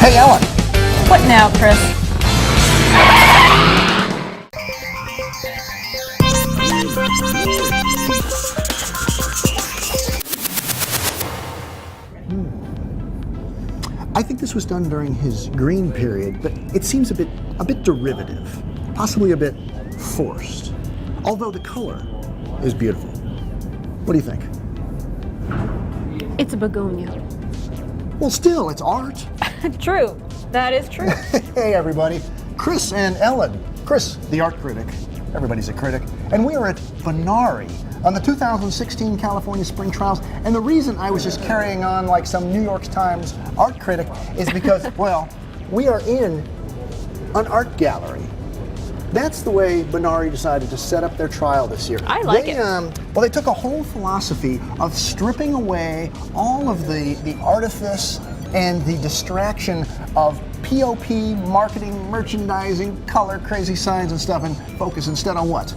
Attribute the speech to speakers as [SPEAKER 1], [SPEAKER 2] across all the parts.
[SPEAKER 1] Hey, Ellen.
[SPEAKER 2] What now, Chris?
[SPEAKER 1] I think this was done during his green period, but it seems a bit derivative, possibly a bit forced. Although the color is beautiful. What do you think?
[SPEAKER 2] It's a begonia.
[SPEAKER 1] Well, still, it's art.
[SPEAKER 2] True. That is true.
[SPEAKER 1] Hey, everybody. Chris and Ellen. Chris, the art critic. Everybody's a critic. And we are at Benary on the 2016 California Spring Trials. And the reason I was just carrying on like some New York Times art critic is because, well, we are in an art gallery. That's the way Benary decided to set up their trial this year.
[SPEAKER 2] I like it.
[SPEAKER 1] Well, they took a whole philosophy of stripping away all of the artifice and the distraction of POP, marketing, merchandising, color, crazy signs and stuff, and focus instead on what?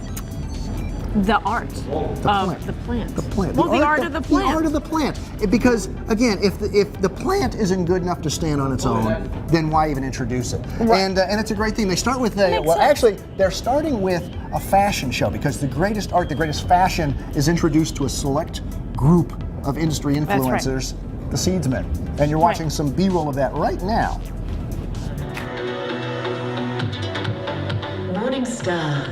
[SPEAKER 2] The art of the plant.
[SPEAKER 1] The plant.
[SPEAKER 2] Well, the art of the plant.
[SPEAKER 1] The art of the plant. Because, again, if the plant isn't good enough to stand on its own, then why even introduce it?
[SPEAKER 2] Right.
[SPEAKER 1] And it's a great thing. They start with,
[SPEAKER 2] Makes sense.
[SPEAKER 1] actually, they're starting with a fashion show because the greatest art, the greatest fashion is introduced to a select group of industry influencers, the seedsmen. And you're watching some B-roll of that right now.
[SPEAKER 3] Morning Star.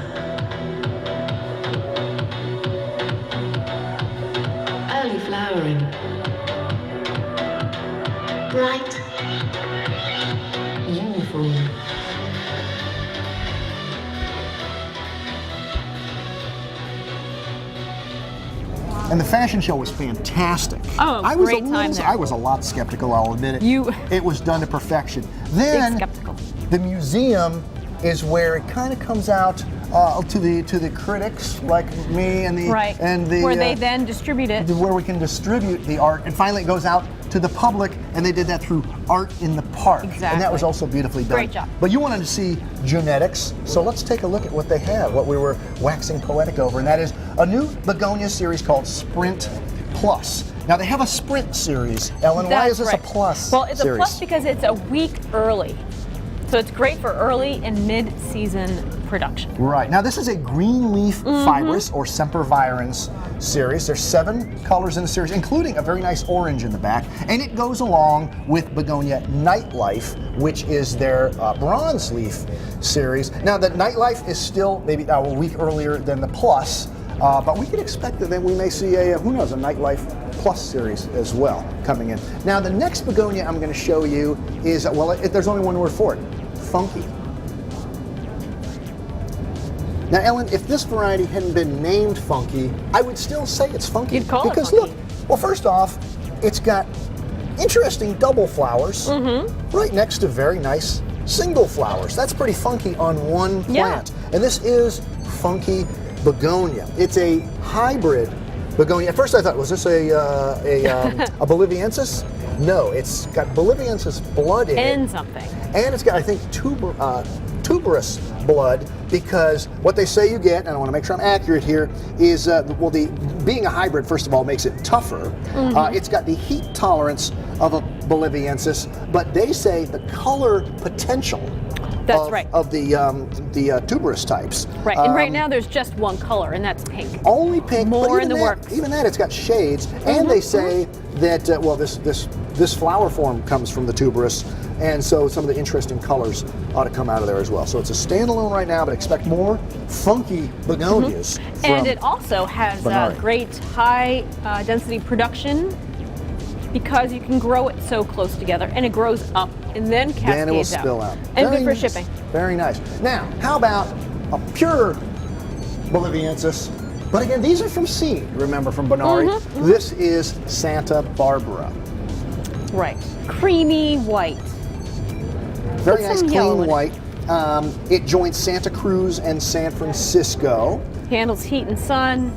[SPEAKER 3] Early flowering. Bright. Uniform.
[SPEAKER 1] And the fashion show was fantastic.
[SPEAKER 2] Oh,
[SPEAKER 1] I was
[SPEAKER 2] great time there.
[SPEAKER 1] I was a lot skeptical, I'll admit it. It was done to perfection. Then
[SPEAKER 2] Big skeptical.
[SPEAKER 1] The museum is where it kind of comes out to the critics like me and the
[SPEAKER 2] where they then distribute it.
[SPEAKER 1] Where we can distribute the art, and finally it goes out to the public, and they did that through Art in the Park.
[SPEAKER 2] Exactly.
[SPEAKER 1] And that was also beautifully done.
[SPEAKER 2] Great job.
[SPEAKER 1] But you wanted to see genetics, so let's take a look at what they have, what we were waxing poetic over, and that is a new begonia series called Sprint Plus. Now they have a Sprint series. Ellen, why is this a plus
[SPEAKER 2] Well, it's
[SPEAKER 1] series?
[SPEAKER 2] a plus because it's a week early. So it's great for early and mid-season production.
[SPEAKER 1] Right. Now this is a green leaf fibrous or sempervirens series. There's 7 colors in the series, including a very nice orange in the back. And it goes along with Begonia Nightlife, which is their bronze leaf series. Now the Nightlife is still maybe a week earlier than the plus, but we could expect that then we may see a, who knows, a Nightlife Plus series as well coming in. Now the next begonia I'm going to show you is, well, there's only one word for it, funky. Now Ellen, if this variety hadn't been named funky, I would still say it's funky.
[SPEAKER 2] You'd call it
[SPEAKER 1] because
[SPEAKER 2] funky.
[SPEAKER 1] Look, well, first off, it's got interesting double flowers right next to very nice single flowers. That's pretty funky on one plant. And this is funky begonia. It's a hybrid begonia. At first I thought, was this a Boliviensis? No, it's got Boliviensis blood in it.
[SPEAKER 2] And something.
[SPEAKER 1] And it's got, I think, tuberous blood, because what they say you get, and I want to make sure I'm accurate here, is, well, being a hybrid, first of all, makes it tougher. It's got the heat tolerance of a Boliviensis, but they say the color potential of the tuberous types.
[SPEAKER 2] Right, and right now there's just one color, and that's pink.
[SPEAKER 1] Only pink.
[SPEAKER 2] More in the
[SPEAKER 1] that,
[SPEAKER 2] works.
[SPEAKER 1] Even that, it's got shades, and they say that well, this flower form comes from the tuberous, and so some of the interesting colors ought to come out of there as well. So it's a standalone right now, but expect more funky begonias.
[SPEAKER 2] And it also has great high density production, because you can grow it so close together, and it grows up and then cascades
[SPEAKER 1] Then it will spill out.
[SPEAKER 2] And
[SPEAKER 1] Very
[SPEAKER 2] good for
[SPEAKER 1] nice.
[SPEAKER 2] shipping.
[SPEAKER 1] Very nice. Now, how about a pure Boliviensis? But again, these are from seed, remember, from Benary. This is Santa Barbara.
[SPEAKER 2] Right. Creamy white.
[SPEAKER 1] Very nice,
[SPEAKER 2] some yellow
[SPEAKER 1] clean
[SPEAKER 2] in it.
[SPEAKER 1] white. It joins Santa Cruz and San Francisco.
[SPEAKER 2] Handles heat and sun.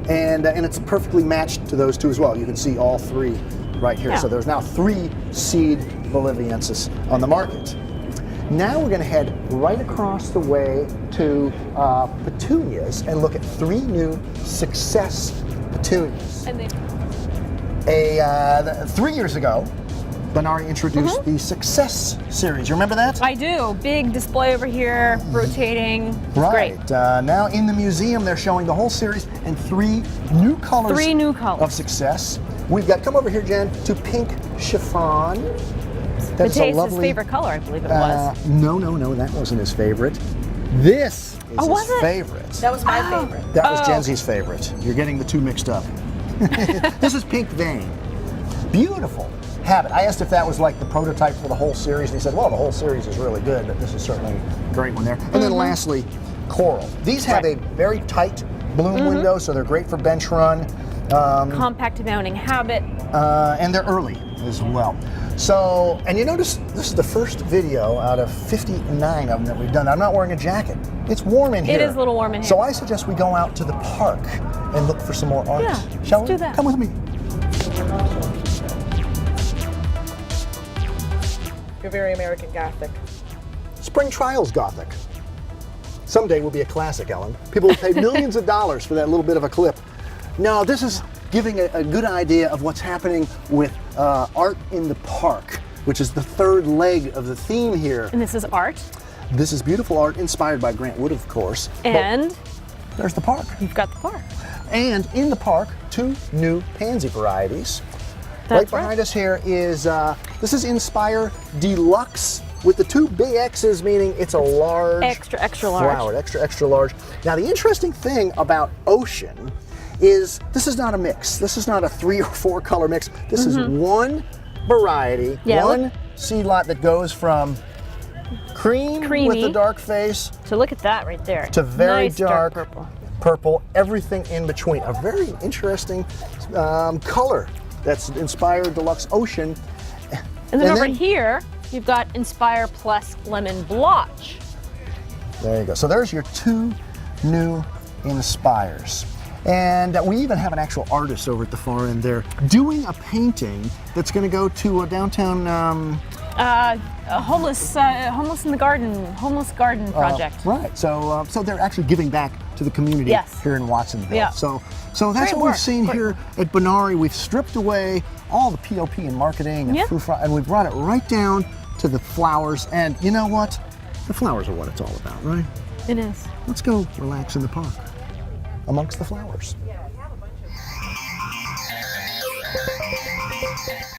[SPEAKER 1] And it's perfectly matched to those two as well. You can see all 3 right here.
[SPEAKER 2] Yeah.
[SPEAKER 1] So there's now 3 seed Boliviensis on the market. Now we're going to head right across the way to petunias and look at 3 new success petunias.
[SPEAKER 2] And
[SPEAKER 1] 3 years ago, Benary introduced the Success series. You remember that?
[SPEAKER 2] I do. Big display over here, rotating. It's
[SPEAKER 1] Right.
[SPEAKER 2] great.
[SPEAKER 1] Now in the museum, they're showing the whole series and 3 new colors.
[SPEAKER 2] 3 new colors.
[SPEAKER 1] Of Success. We've got, come over here, Jen, to pink chiffon. That is a
[SPEAKER 2] Mateus'
[SPEAKER 1] lovely,
[SPEAKER 2] favorite color, I believe it was.
[SPEAKER 1] No, that wasn't his favorite. This is
[SPEAKER 2] was
[SPEAKER 1] his
[SPEAKER 2] it?
[SPEAKER 1] favorite.
[SPEAKER 4] That was my favorite.
[SPEAKER 1] That was Jenzy's favorite. You're getting the 2 mixed up. This is Pink Vein. Beautiful habit. I asked if that was like the prototype for the whole series, and he said, well, the whole series is really good, but this is certainly a great one there. And then lastly, Coral. These have a very tight bloom window, so they're great for bench run.
[SPEAKER 2] Compact mounting habit.
[SPEAKER 1] And they're early as well. So, and you notice this is the first video out of 59 of them that we've done. I'm not wearing a jacket. It's warm in here.
[SPEAKER 2] It is a little warm in here.
[SPEAKER 1] So I suggest we go out to the park and look for some more art.
[SPEAKER 2] Yeah,
[SPEAKER 1] Shall
[SPEAKER 2] let's
[SPEAKER 1] we?
[SPEAKER 2] do that.
[SPEAKER 1] Come with me.
[SPEAKER 4] You're very American Gothic.
[SPEAKER 1] Spring Trials Gothic. Someday will be a classic, Ellen. People will pay millions of dollars for that little bit of a clip. No, this is giving a good idea of what's happening with art in the park, which is the 3rd leg of the theme here.
[SPEAKER 2] And this is art.
[SPEAKER 1] This is beautiful art inspired by Grant Wood, of course.
[SPEAKER 2] And
[SPEAKER 1] But there's the park.
[SPEAKER 2] you've got the park.
[SPEAKER 1] And in the park, 2 new pansy varieties.
[SPEAKER 2] That's
[SPEAKER 1] Behind us here is, this is Inspire Deluxe with the 2 big X's, meaning it's a large
[SPEAKER 2] Extra, extra large.
[SPEAKER 1] flower, extra large. Now the interesting thing about Ocean is this is not a mix. This is not a 3 or 4 color mix. This is one variety,
[SPEAKER 2] Yeah,
[SPEAKER 1] one seed lot that goes from creamy with the dark face
[SPEAKER 2] So look at that right there.
[SPEAKER 1] to very
[SPEAKER 2] nice
[SPEAKER 1] dark
[SPEAKER 2] purple.
[SPEAKER 1] everything in between. A very interesting color that's Inspire Deluxe Ocean.
[SPEAKER 2] And then over here, you've got Inspire Plus Lemon Blotch.
[SPEAKER 1] There you go. So there's your 2 new Inspires. And we even have an actual artist over at the far end there doing a painting that's going to go to a downtown
[SPEAKER 2] Homeless in the Garden, homeless garden project.
[SPEAKER 1] Right. So they're actually giving back to the community
[SPEAKER 2] Yes.
[SPEAKER 1] here in Watsonville.
[SPEAKER 2] Yeah.
[SPEAKER 1] So that's
[SPEAKER 2] Great
[SPEAKER 1] what we've
[SPEAKER 2] work.
[SPEAKER 1] seen
[SPEAKER 2] Great.
[SPEAKER 1] here at Benary. We've stripped away all the POP and marketing and
[SPEAKER 2] Yeah.
[SPEAKER 1] and we've brought it right down to the flowers. And you know what? The flowers are what it's all about, right?
[SPEAKER 2] It is.
[SPEAKER 1] Let's go relax in the park amongst the flowers.